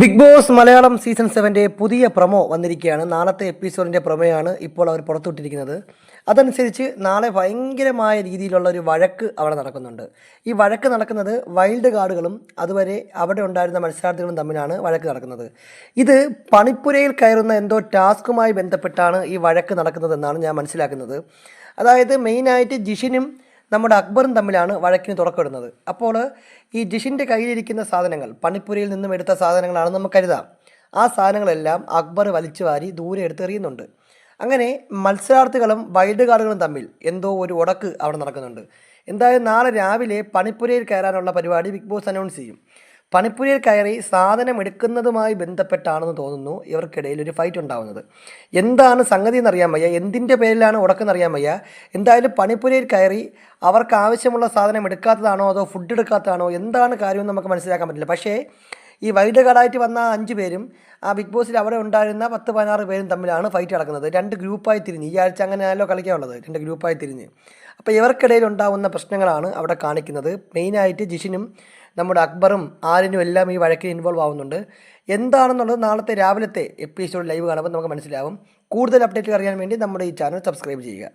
Big boss Malayalam season 7 പുതിയ promo വന്നിരിക്കുകയാണ്. നാളത്തെ എപ്പിസോഡിൻ്റെ പ്രൊമോയാണ് ഇപ്പോൾ അവർ പുറത്തുവിട്ടിരിക്കുന്നത്. അതനുസരിച്ച് നാളെ ഭയങ്കരമായ രീതിയിലുള്ള ഒരു വഴക്ക് അവിടെ നടക്കുന്നുണ്ട്. ഈ വഴക്ക് നടക്കുന്നത് വൈൽഡ് കാർഡുകളും അതുവരെ അവിടെ ഉണ്ടായിരുന്ന മത്സരാർത്ഥികളും തമ്മിലാണ് വഴക്ക് നടക്കുന്നത്. ഇത് പണിപ്പുരയിൽ കയറുന്ന എന്തോ ടാസ്കുമായി ബന്ധപ്പെട്ടാണ് ഈ വഴക്ക് നടക്കുന്നതെന്നാണ് ഞാൻ മനസ്സിലാക്കുന്നത്. അതായത് മെയിനായിട്ട് ജിഷിനും നമ്മുടെ അക്ബറും തമ്മിലാണ് വഴക്കിന് തുറക്കമിടുന്നത്. അപ്പോൾ ഈ ജിഷിൻ്റെ കയ്യിലിരിക്കുന്ന സാധനങ്ങൾ പണിപ്പുരയിൽ നിന്നും എടുത്ത സാധനങ്ങളാണെന്ന് നമുക്ക് കരുതാം. ആ സാധനങ്ങളെല്ലാം അക്ബർ വലിച്ചു വാരി ദൂരെ എടുത്തെറിയുന്നുണ്ട്. അങ്ങനെ മത്സരാർത്ഥികളും വൈൽഡ് കാർഡുകളും തമ്മിൽ എന്തോ ഒരു ഉടക്ക് അവിടെ നടക്കുന്നുണ്ട്. എന്തായാലും നാളെ രാവിലെ പണിപ്പുരയിൽ കയറാനുള്ള പരിപാടി ബിഗ് ബോസ് അനൗൺസ് ചെയ്യും. പണിപ്പുരയിൽ കയറി സാധനം എടുക്കുന്നതുമായി ബന്ധപ്പെട്ടാണെന്ന് തോന്നുന്നു ഇവർക്കിടയിൽ ഒരു ഫൈറ്റ് ഉണ്ടാകുന്നത്. എന്താണ് സംഗതി എന്നറിയാൻ വയ്യ, എന്തിൻ്റെ പേരിലാണ് ഉടക്കെന്നറിയാൻ വയ്യ. എന്തായാലും പണിപ്പുരയിൽ കയറി അവർക്ക് ആവശ്യമുള്ള സാധനം എടുക്കാത്തതാണോ അതോ ഫുഡ് എടുക്കാത്തതാണോ എന്താണ് കാര്യമെന്ന് നമുക്ക് മനസ്സിലാക്കാൻ പറ്റില്ല. പക്ഷേ ഈ വൈൽഡ് കാർഡായിട്ട് വന്ന 5 പേരും ആ ബിഗ് ബോസിൽ അവിടെ ഉണ്ടായിരുന്ന 10-16 പേരും തമ്മിലാണ് ഫൈറ്റ് നടക്കുന്നത്. 2 ഗ്രൂപ്പായി തിരിഞ്ഞ്, ഈ ആഴ്ച അങ്ങനെയാണല്ലോ കളിക്കാനുള്ളത്, 2 ഗ്രൂപ്പായി തിരിഞ്ഞ്. അപ്പോൾ ഇവർക്കിടയിൽ ഉണ്ടാകുന്ന പ്രശ്നങ്ങളാണ് അവിടെ കാണിക്കുന്നത്. മെയിനായിട്ട് ജിഷിനും നമ്മുടെ അക്ബറും ആര്യനും എല്ലാം ഈ വഴക്കിൽ ഇൻവോൾവ് ആവുന്നുണ്ട്. എന്താണെന്നുള്ളത് നാളത്തെ രാവിലത്തെ എപ്പിസോഡ് ലൈവ് കാണുമ്പോൾ നമുക്ക് മനസ്സിലാവും. കൂടുതൽ അപ്ഡേറ്റ് അറിയാൻ വേണ്ടി നമ്മുടെ ഈ ചാനൽ സബ്സ്ക്രൈബ് ചെയ്യുക.